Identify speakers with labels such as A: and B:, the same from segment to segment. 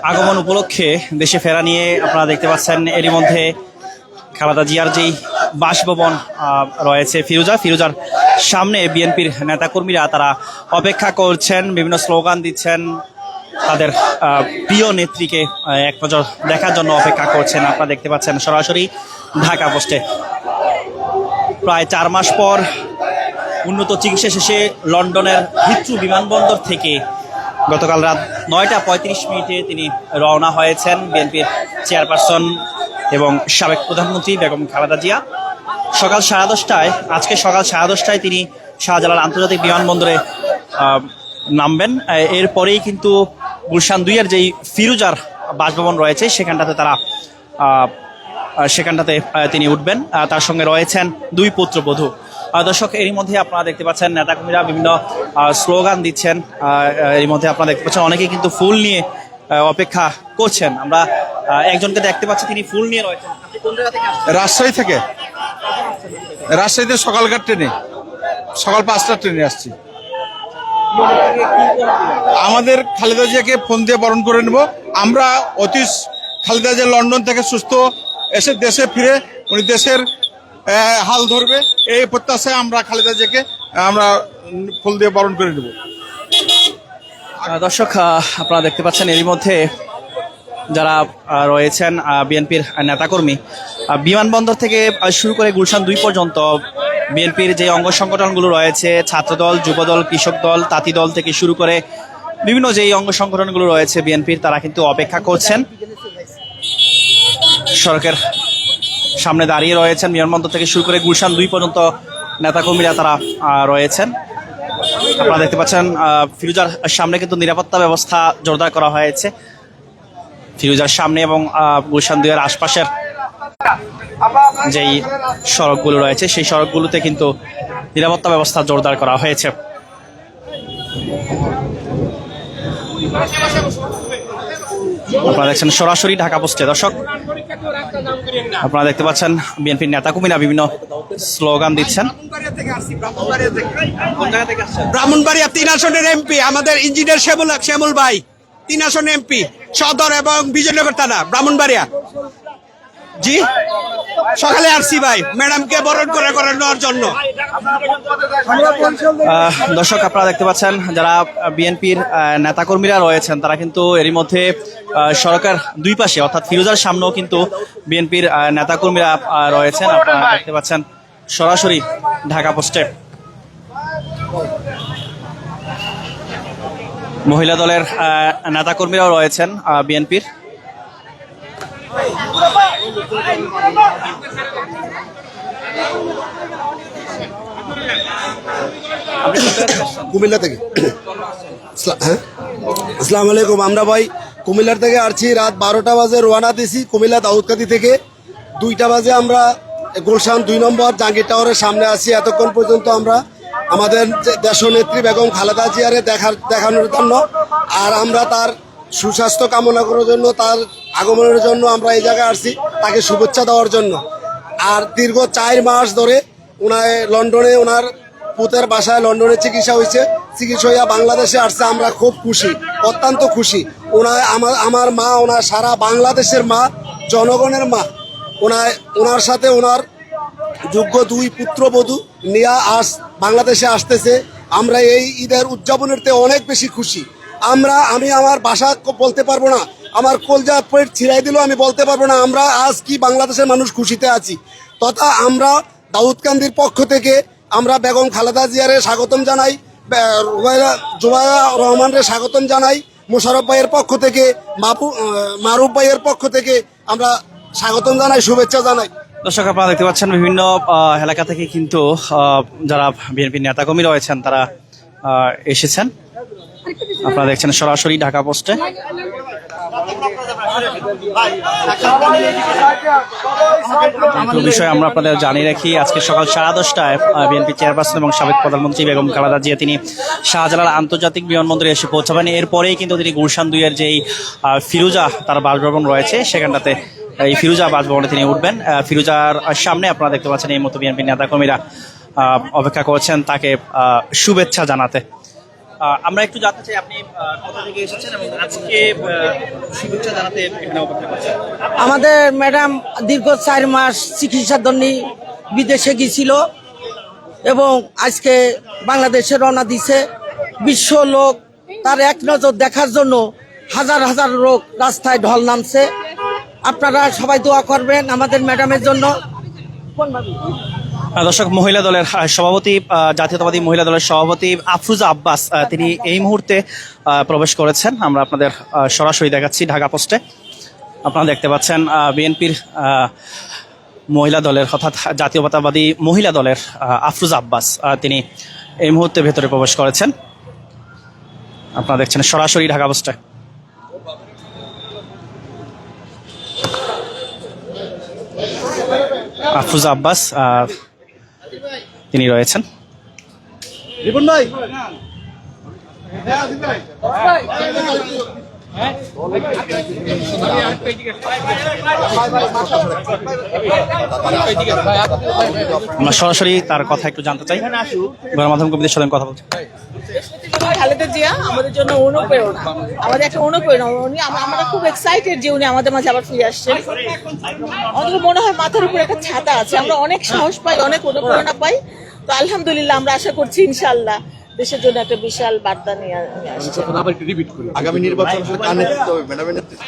A: আগমন উপলক্ষে দেশে ফেরা নিয়ে আপনারা দেখতে পাচ্ছেন এরই মধ্যে খালেদা জিয়ার যেই বাসভবন রয়েছে ফিরোজার সামনে বিএনপির নেতাকর্মীরা তারা অপেক্ষা করছেন, বিভিন্ন স্লোগান দিচ্ছেন, তাদের প্রিয় নেত্রীকে এক নজর দেখার জন্য অপেক্ষা করছেন। আপনারা দেখতে পাচ্ছেন সরাসরি ঢাকা পোস্টে। প্রায় 4 মাস পর উন্নত চিকিৎসা শেষে লন্ডনের হিথ্রো বিমানবন্দর থেকে গতকাল রাত 9:35 তিনি রওনা হয়েছেন। বিএনপির চেয়ারপারসন এবং সাবেক প্রধানমন্ত্রী বেগম খালেদা জিয়া আজকে সকাল 10:30 তিনি শাহজালাল আন্তর্জাতিক বিমানবন্দরে নামবেন। এরপরেই কিন্তু গুলশান 2-এর যেই ফিরোজার বাসভবন রয়েছে সেখানটাতে তিনি উঠবেন। তার সঙ্গে রয়েছেন 2 পুত্রবধূ। দর্শক, এরই মধ্যে আপনারা দেখতে পাচ্ছেন নেতাকর্মীরা বিভিন্ন স্লোগান দিচ্ছেন। এর মধ্যে আপনারা দেখতে পাচ্ছেন অনেকেই কিন্তু ফুল নিয়ে অপেক্ষা করছেন। আমরা একজনকে দেখতে পাচ্ছি, তিনি ফুল নিয়ে রয়েছেন।
B: রাজশাহী থেকে, রাজশাহীতে সকালকার ট্রেনে, সকাল 5টার ট্রেনে আসছি। আমাদের খালেদা জিয়াকে ফোন দিয়ে বরণ করে নেব আমরা। খালেদা জিয়া লন্ডন থেকে সুস্থ এসে দেশে ফিরে উনি দেশের হাল ধরবে, এই প্রত্যাশায় আমরা খালেদা জিয়াকে আমরা ফুল দিয়ে বরণ করে নেব।
A: দর্শক, আপনারা দেখতে পাচ্ছেন এরই মধ্যে যারা রয়েছেন বিএনপির নেতাকর্মী, বিমানবন্দর থেকে শুরু করে গুলশান 2 পর্যন্ত বিএনপির যে অঙ্গ সংগঠনগুলো রয়েছে, ছাত্রদল, যুবদল, কৃষক দল, তাঁতি দল থেকে শুরু করে বিভিন্ন যেই অঙ্গ সংগঠনগুলো রয়েছে বিএনপির, তারা কিন্তু অপেক্ষা করছেন। সড়কের সামনে দাঁড়িয়ে রয়েছেন। বিমানবন্দর থেকে শুরু করে গুলশান 2 পর্যন্ত নেতাকর্মীরা তারা রয়েছেন। আপনারা দেখতে পাচ্ছেন ফিরোজার সামনে কিন্তু নিরাপত্তা ব্যবস্থা জোরদার করা হয়েছে। ফিরোজার সামনে এবং গুলশান 2-এর আশপাশের যেই সড়কগুলো রয়েছে সেই সড়কগুলোতে কিন্তু নিরাপত্তা ব্যবস্থা জোরদার করা হয়েছে। আপনারা দেখছেন সরাসরি ঢাকা পোস্টে। দর্শক, আপনারা দেখতে পাচ্ছেন বিএনপির নেতাকর্মীরা বিভিন্ন স্লোগান দিচ্ছেন।
C: ব্রাহ্মণবাড়িয়া 3 আসনের এমপি আমাদের ইঞ্জিনিয়ার শ্যামল ভাই, 3 আসন এমপি, সদর এবং বিজয়নগর থানা, ব্রাহ্মণবাড়িয়া। জি, সকালে আসছি ভাই ম্যাডামকে বরণ করে নেওয়ার জন্য।
A: দর্শক, আপনারা দেখতে পাচ্ছেন যারা বিএনপির নেতাকর্মীরা রয়েছেন তারা কিন্তু এরই মধ্যে সড়কের 2 পাশে অর্থাৎ ফিরোজার সামনেও কিন্তু বিএনপির নেতাকর্মীরা রয়েছেন। আপনারা দেখতে পাচ্ছেন সরাসরি ঢাকা পোস্টে। মহিলা দলের নেতাকর্মীরাও রয়েছেন বিএনপির।
D: কুমিল্লা থেকে। হ্যাঁ, আসসালামু আলাইকুম। আমরা ভাই কুমিল্লার থেকে আসছি। রাত 12টা বাজে রওনা দিয়েছি কুমিল্লা দাউদকাদি থেকে। 2টা বাজে আমরা গুলশান 2 নম্বর জাহাঙ্গীর টাওয়ারের সামনে আছি। এতক্ষণ পর্যন্ত আমরা আমাদের দেশনেত্রী বেগম খালেদা জিয়ারে দেখানোর জন্য, আর আমরা তার সুস্বাস্থ্য কামনা করার জন্য, তার আগমনের জন্য আমরা এই জায়গায় আসছি, তাকে শুভেচ্ছা দেওয়ার জন্য। আর দীর্ঘ 4 মাস ধরে লন্ডনে ওনার পুতের বাসায় লন্ডনে চিকিৎসা হয়েছে। চিকিৎসা হইয়া বাংলাদেশে আসছে। আমরা খুব খুশি, অত্যন্ত খুশি। আমার মা, ওনার সারা বাংলাদেশের মা, জনগণের মা, ওনার সাথে ওনার যোগ্য 2 পুত্রবধূ নিয়ে বাংলাদেশে আসতেছে। আমরা এই ঈদের উদযাপনের অনেক বেশি খুশি। আমি আমার ভাষা বলতে পারবো না, আমার কলজা পেট ছিঁড়াই দিলেও আমি বলতে পারবো না আমরা আজ কি বাংলাদেশের মানুষ খুশিতে আছি। তথা আমরা দাউদকান্দির পক্ষ থেকে আমরা বেগম খালেদা জিয়ারে স্বাগতম জানাই, জুবাইরা রহমানরে স্বাগতম জানাই, মোশাররফ ভাইয়ের পক্ষ থেকে, মারুফ ভাইয়ের পক্ষ থেকে আমরা স্বাগতম জানাই, শুভেচ্ছা জানাই।
A: দর্শক, আপনারা দেখতে পাচ্ছেন বিভিন্ন এলাকা থেকে কিন্তু যারা বিএনপির নেতাকর্মী রয়েছেন তারা এসেছেন। আপনারা দেখছেন সরাসরি ঢাকা পোস্টে। বিষয়ে আমরা আপনাদের জানিয়ে রাখি, আজকে সকাল 10:30টায় বিএনপি চেয়ারপারসন এবং সাবেক প্রধানমন্ত্রী বেগম খালেদা জিয়া তিনি শাহজালাল আন্তর্জাতিক বিমানবন্দরে এসে পৌঁছাবেন। এরপরেই কিন্তু তিনি গুলশান 2-এর যেই ফিরোজা তার বাসভবন রয়েছে সেখানটাতে, এই ফিরোজা বাসভবনে তিনি উঠবেন। ফিরোজার সামনে আপনারা দেখতে পাচ্ছেন এই মতো বিএনপি নেতাকর্মীরা অপেক্ষা করছেন তাকে শুভেচ্ছা জানাতে। আমরা একটু জানতে চাই আপনি কোথা থেকে এসেছেন এবং আজকে শুভেচ্ছা জানাতে এখানে অপেক্ষা করছেন।
E: আমাদের ম্যাডাম দীর্ঘ 4 মাস চিকিৎসার জন্য বিদেশে গিয়েছিল এবং আজকে বাংলাদেশে রওনা দিছে। বিশ্ব লোক তার এক নজর দেখার জন্য হাজার হাজার লোক রাস্তায় ঢল নামছে। আপনারা সবাই দোয়া করবেন আমাদের ম্যাডামের জন্য।
A: দর্শক, মহিলা দলের সভাপতি, জাতীয়তাবাদী মহিলা দলের সভাপতি আফরোজা আব্বাস তিনি এই মুহূর্তে প্রবেশ করেছেন। আমরা আপনাদের সরাসরি দেখাচ্ছি ঢাকা পোস্টে। আপনারা দেখতে পাচ্ছেন বিএনপির মহিলা দলের অর্থাৎ জাতীয়তাবাদী মহিলা দলের আফরোজা আব্বাস তিনি এই মুহূর্তে ভেতরে প্রবেশ করেছেন। আপনারা দেখছেন সরাসরি ঢাকা পোস্টে। আফরোজা আব্বাস তিনি রয়েছেন।
D: রিপন ভাই
A: আমরা সরাসরি তার কথা একটু জানতে চাই। গণমাধ্যম কর্মীদের সাথে কথা বলছি।
F: খালেদা জিয়া আমাদের জন্য অনুপ্রেরণা, আমাদের একটা অনুপ্রেরণা। আমরা খুব এক্সাইটেড যে উনি আমাদের মাঝে আবার ফিরে আসছেন। আমাদের মনে হয় মাথার উপরে একটা ছাতা আছে, আমরা অনেক সাহস পাই, অনেক অনুপ্রেরণা পাই। তো আলহামদুলিল্লাহ আমরা আশা করছি ইনশাআল্লাহ দেশের জন্য একটা বিশাল বার্তা নিয়ে আসছে।
D: আগামী নির্বাচন কার নেতৃত্ব হবে ম্যাডামের নেতৃত্ব?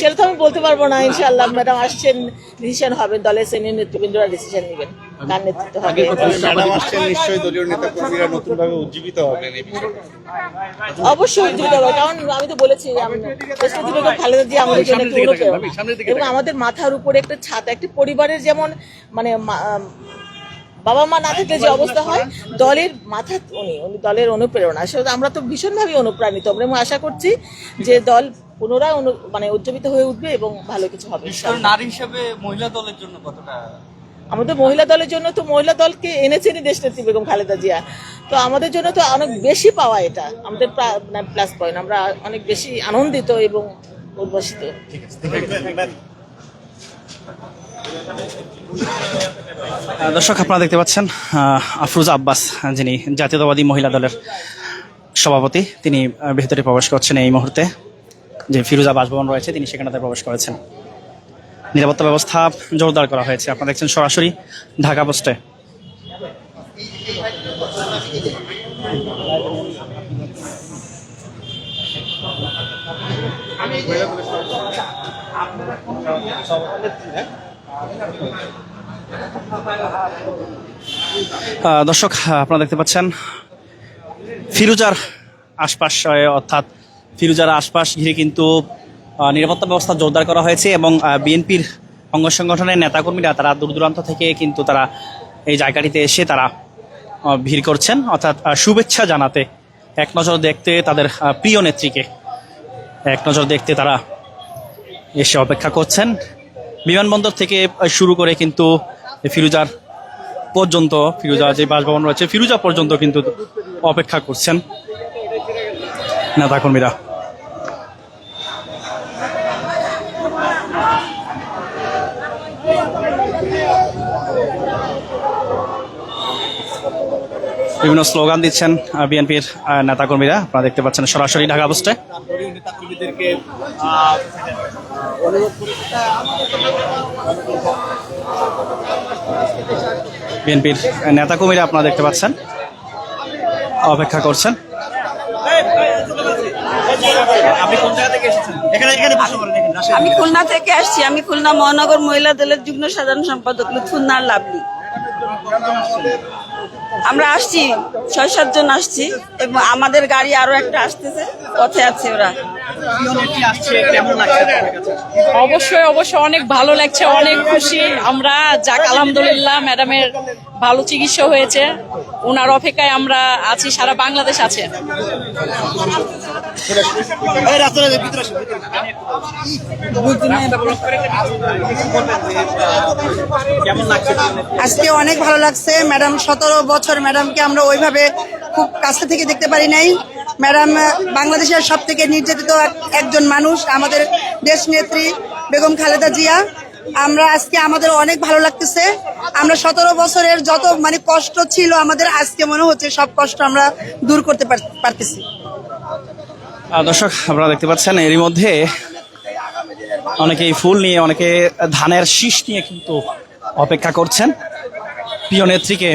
F: সেটা তো আমি বলতে পারবো না। ইনশাআল্লাহ ম্যাডাম আসছেন, ডিসিশন হবে, দলের সিনিয়র নেতৃবৃন্দরা ডিসিশন নেবেন কার নেতৃত্ব হবে।
B: ম্যাডাম আসছেন, নিশ্চয়ই দলীয় নেতা কর্মীরা নতুনভাবে উজ্জীবিত হবেন এই বিষয়ে।
F: অবশ্যই উজ্জীবিত হবে, কারণ আমি তো বলেছি দেশনেত্রী বেগম খালেদা জিয়া আমাদের জন্য একটা অনুপ্রেরণা এবং আমাদের মাথার উপরে একটা ছাতা। একটা পরিবারের যেমন মানে বাবা মা না থাকলে যে অবস্থা হয়, দলের মাথা উনি দলের অনুপ্রেরণা। আসলে আমরা তো ভীষণভাবে অনুপ্রাণিত। আমরা আশা করছি যে দল পুনরায় মানে উজ্জীবিত হয়ে উঠবে এবং ভালো কিছু হবে।
A: নারী হিসেবে মহিলা দলের জন্য কতটা?
F: আমাদের মহিলা দলের জন্য তো মহিলা দলকে এনেছেনই দেশনেত্রী বেগম খালেদা জিয়া। তো আমাদের জন্য তো অনেক বেশি পাওয়া, এটা আমাদের প্লাস পয়েন্ট। আমরা অনেক বেশি আনন্দিত এবং উদ্ভাসিত।
A: দর্শক, আপনারা দেখতে পাচ্ছেন আফরোজা আব্বাস যিনি জাতীয়তাবাদী মহিলা দলের সভাপতি, তিনি ভেতরে প্রবেশ করছেন এই মুহূর্তে। যে ফিরোজা বাসভবন রয়েছে তিনি সেখানে প্রবেশ করেছেন। নিরাপত্তা ব্যবস্থা জোরদার করা হয়েছে। আপনারা দেখছেন সরাসরি ঢাকা পোস্টে। দর্শক, আপনারা দেখতে পাচ্ছেন ফিরোজার আশপাশ অর্থাৎ ফিরোজার আশপাশ ঘিরে কিন্তু নিরাপত্তা ব্যবস্থা জোরদার করা হয়েছে এবং বিএনপির অঙ্গ সংগঠনের নেতাকর্মীরা তারা দূর দূরান্ত থেকে কিন্তু তারা এই জায়গাটিতে এসে তারা ভিড় করছেন, অর্থাৎ শুভেচ্ছা জানাতে, এক নজর দেখতে তাদের প্রিয় নেত্রীকে এক নজর দেখতে তারা এসে অপেক্ষা করছেন। বিমানবন্দর থেকে শুরু করে কিন্তু ফিরোজার পর্যন্ত, ফিরোজা যে বাসভবন রয়েছে ফিরোজা পর্যন্ত কিন্তু অপেক্ষা করছেন নেতাকর্মীরা। বিভিন্ন স্লোগান দিচ্ছেন বিএনপির নেতাকর্মীরা। আপনারা দেখতে পাচ্ছেন সরাসরি ঢাকা পোস্টে। বিএনপির নেতাকর্মীরা আপনারা দেখতে পাচ্ছেন অপেক্ষা করছেন।
G: আমি খুলনা থেকে আসছি। আমি খুলনা মহানগর মহিলা দলের যুগ্ম সাধারণ সম্পাদক লুৎফুন্নাহার লাভলি। আমরা আসছি ৬-৭ জন আসছি এবং আমাদের গাড়ি আরো একটা আসতেছে, পথে আছে ওরা।
H: অবশ্যই অবশ্যই অনেক ভালো লাগছে, অনেক খুশি আমরা। যাক আলহামদুলিল্লাহ, ম্যাডামের ভালো চিকিৎসা হয়েছে, ওনার অপেক্ষায় আমরা আছি, সারা বাংলাদেশ আছে।
G: আজকে অনেক ভালো লাগছে। ম্যাডাম 17 বছর ম্যাডামকে আমরা ওইভাবে খুব কাছে থেকে দেখতে পারি নাই। ম্যাডাম বাংলাদেশের সব থেকে নির্যাতিত একজন মানুষ, আমাদের দেশ নেত্রী বেগম খালেদা জিয়া। আমরা আজকে আমাদের অনেক ভালো লাগতেছে। আমরা 17 বছরের যত মানে কষ্ট ছিল আমাদের, আজকে মনে হচ্ছে সব কষ্ট আমরা দূর করতে পারতেছি।
A: দর্শক আপনারা দেখতে পাচ্ছেন এরই মধ্যে অনেকেই ফুল নিয়ে, অনেকে ধানের শীষ নিয়ে কিন্তু অপেক্ষা করছেন প্রিয় নেত্রীকে,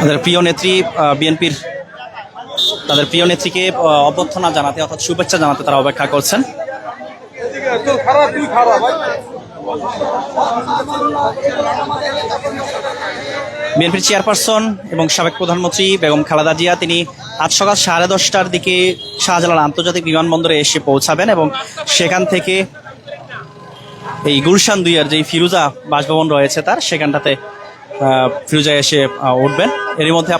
A: তাদের প্রিয় নেত্রী বিএনপির তাদের প্রিয় নেত্রীকে অভ্যর্থনা জানাতে অর্থাৎ শুভেচ্ছা জানাতে তারা অপেক্ষা করছেন। বিএনপির চেয়ারপারসন এবং সাবেক প্রধানমন্ত্রী বেগম খালেদা জিয়া তিনি আজ সকাল 10:30টার দিকে শাহজালাল আন্তর্জাতিক বিমানবন্দরে এসে পৌঁছাবেন এবং সেখান থেকে এই গুলশান 2-এর যে ফিরোজা বাসভবন রয়েছে তার সেখানটাতে ফিরোজা এসে উঠবেন। এর মধ্যে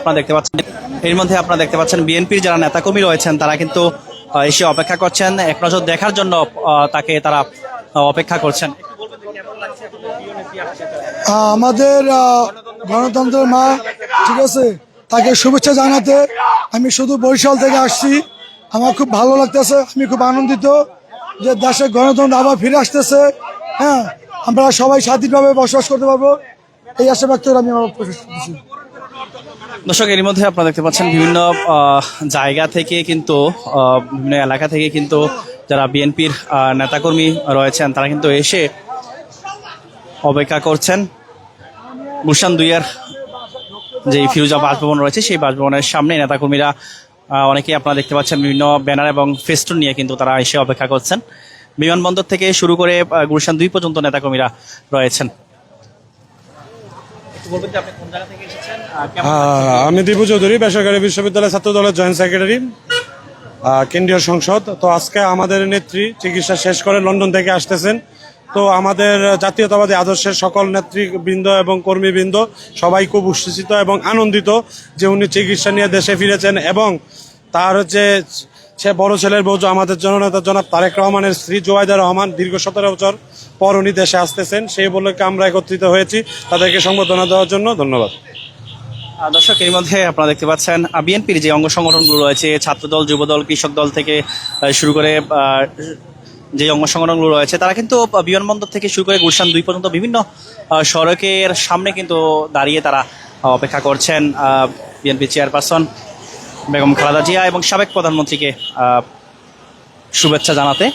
A: আপনারা দেখতে পাচ্ছেন বিএনপির যারা নেতাকর্মী রয়েছেন তারা কিন্তু এসে অপেক্ষা করছেন, এক নজর দেখার জন্য তারা অপেক্ষা করছেন।
I: আমাদের গণতন্ত্রের মা, ঠিক আছে, তাকে শুভেচ্ছা জানাতে আমি শুধু বরিশাল থেকে আসছি। আমার খুব ভালো লাগতেছে, আমি খুব আনন্দিত যে দেশে গণতন্ত্র আবার ফিরে আসতেছে। হ্যাঁ, আমরা সবাই স্বাধীনভাবে বসবাস করতে পারবো, এই আশা ব্যক্ত করে আমি আমার প্রচেষ্টা করছি।
A: দর্শক এর মধ্যে আপনারা দেখতে পাচ্ছেন বিভিন্ন জায়গা থেকে কিন্তু বিভিন্ন এলাকা থেকে কিন্তু যারা বিএনপির নেতাকর্মী রয়েছেন তারা কিন্তু এসে অপেক্ষা করছেন গুলশান 2-এর যে ফিরোজা বাসভবন রয়েছে সেই বাসভবনের সামনে নেতাকর্মীরা অনেকেই আপনারা দেখতে পাচ্ছেন বিভিন্ন ব্যানার এবং ফেস্টুন নিয়ে কিন্তু তারা এসে অপেক্ষা করছেন। বিমানবন্দর থেকে শুরু করে গুলশান 2 পর্যন্ত নেতাকর্মীরা রয়েছেন।
J: আমি দীপু চৌধুরী, বেসরকারি বিশ্ববিদ্যালয় ছাত্র দলের জয়েন্ট সেক্রেটারি, কেন্দ্রীয় সংসদ। তো আজকে আমাদের নেত্রী চিকিৎসা শেষ করে লন্ডন থেকে আসতেছেন। তো আমাদের জাতীয়তাবাদী আদর্শের সকল নেতৃবৃন্দ এবং কর্মীবৃন্দ সবাই খুব উচ্ছ্বসিত এবং আনন্দিত যে উনি চিকিৎসা নিয়ে দেশে ফিরেছেন এবং তার যে সে বড় ছেলের বউ আমাদের জননেতা জনাব তারেক রহমানের স্ত্রী জুবাইদা রহমান দীর্ঘ 17 বছর পর উনি দেশে আসতেছেন, সেই উপলক্ষে আমরা একত্রিত হয়েছি তাদেরকে সংবর্ধনা দেওয়ার জন্য। ধন্যবাদ।
A: দর্শক এর মধ্যে আপনারা দেখতে পাচ্ছেন বিএনপির যে অঙ্গ সংগঠনগুলো রয়েছে, ছাত্রদল, যুবদল, কৃষক দল থেকে শুরু করে যে অঙ্গ সংগঠনগুলো রয়েছে তারা কিন্তু বিমানবন্দর থেকে শুরু করে গুলশান 2 পর্যন্ত বিভিন্ন সড়কের সামনে কিন্তু দাঁড়িয়ে তারা অপেক্ষা করছেন বিএনপি চেয়ারপারসন বেগম খালেদা জিয়া এবং সাবেক প্রধানমন্ত্রীকে শুভেচ্ছা জানাতে।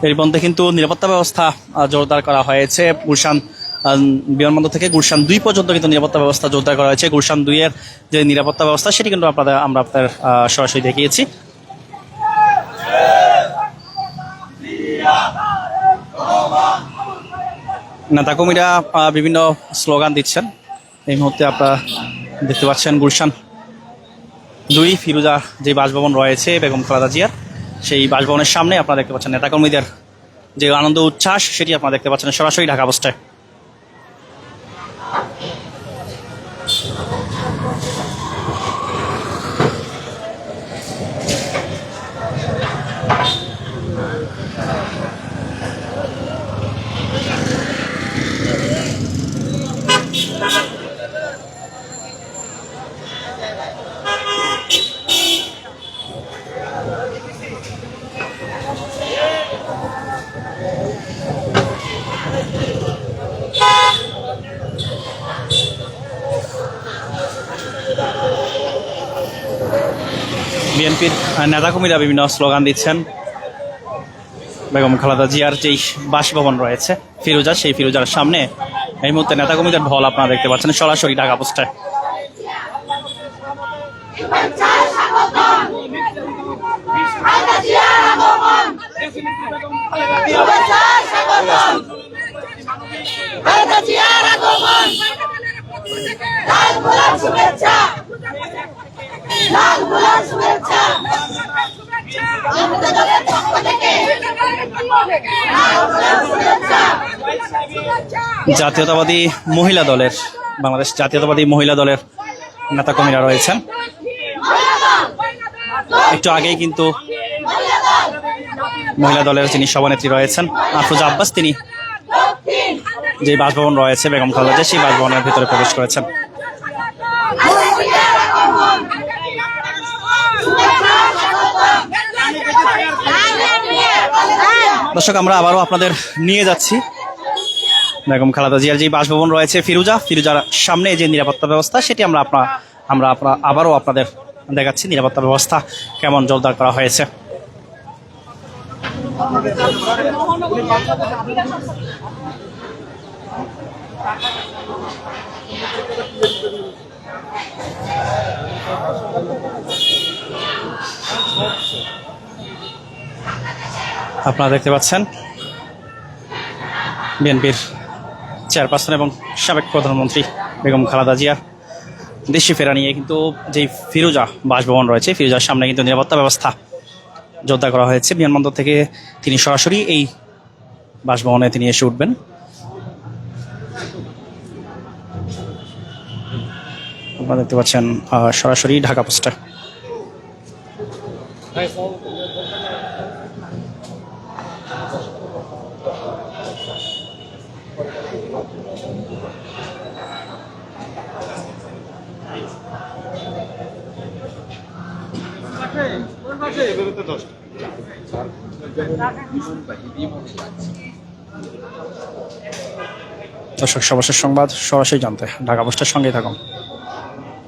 A: এর মধ্যে কিন্তু নিরাপত্তা ব্যবস্থা জোরদার করা হয়েছে। গুলশান বিমানবন্দর থেকে গুলশান 2 পর্যন্ত কিন্তু নিরাপত্তা ব্যবস্থা জোরদার করা হয়েছে। গুলশান 2-এর যে নিরাপত্তা ব্যবস্থা সেটি কিন্তু আমরা আপনাদের সরাসরি দেখিয়েছি। নেতাকর্মীরা বিভিন্ন স্লোগান দিচ্ছেন। এই মুহূর্তে আপনারা দেখতে পাচ্ছেন গুলশান 2 ফিরোজা যে বাসভবন রয়েছে বেগম খালেদা জিয়ার, সেই বাসভবনের সামনে আপনারা দেখতে পাচ্ছেন নেতাকর্মীদের যে আনন্দ উচ্ছ্বাস সেটি আপনারা দেখতে পাচ্ছেন সরাসরি ঢাকা পোস্টে। বিএনপির নেতাকর্মীরা বিভিন্ন স্লোগান দিচ্ছেন। বেগম খালেদা জিয়ার যেই বাসভবন রয়েছে ফিরোজা, সেই ফিরোজার সামনে এই মুহূর্তে নেতাকর্মীদের ঢল আপনারা দেখতে পাচ্ছেন সরাসরি ঢাকা পোস্টে। জাতীয়তাবাদী মহিলা দলের, বাংলাদেশ জাতীয়তাবাদী মহিলা দলের নেতাকর্মীরা রয়েছেন। একটু আগেই কিন্তু মহিলা দলের যিনি সভানেত্রী রয়েছেন আফরোজা আব্বাস, তিনি যে বাসভবন রয়েছে বেগম খালেদা জিয়া সেই বাসভবনের ভিতরে প্রবেশ করেছেন।
K: শুভেচ্ছা স্বাগতম।
A: দর্শক, আমরা আবারও আপনাদের নিয়ে যাচ্ছি বেগম খালেদা জিয়ার যে বাসভবন রয়েছে ফিরোজার সামনে যে নিরাপত্তা ব্যবস্থা, সেটি আমরা আবারও আপনাদের দেখাচ্ছি নিরাপত্তা ব্যবস্থা কেমন জোরদার করা হয়েছে। আপনারা দেখতে পাচ্ছেন বিএনপির চেয়ারপারসন এবং সাবেক প্রধানমন্ত্রী বেগম খালেদা জিয়ার দেশে ফেরা নিয়ে কিন্তু যেই ফিরোজা বাসভবন রয়েছে, ফিরোজার সামনে কিন্তু নিরাপত্তা ব্যবস্থা জোরদার করা হয়েছে। বিমানবন্দর থেকে তিনি সরাসরি এই বাসভবনে তিনি এসে উঠবেন। আপনারা দেখতে পাচ্ছেন সরাসরি ঢাকা পোস্টে। দর্শক, সর্বশেষ সংবাদ সরাসরি জানতে ঢাকা পোস্টের সঙ্গেই থাকুন।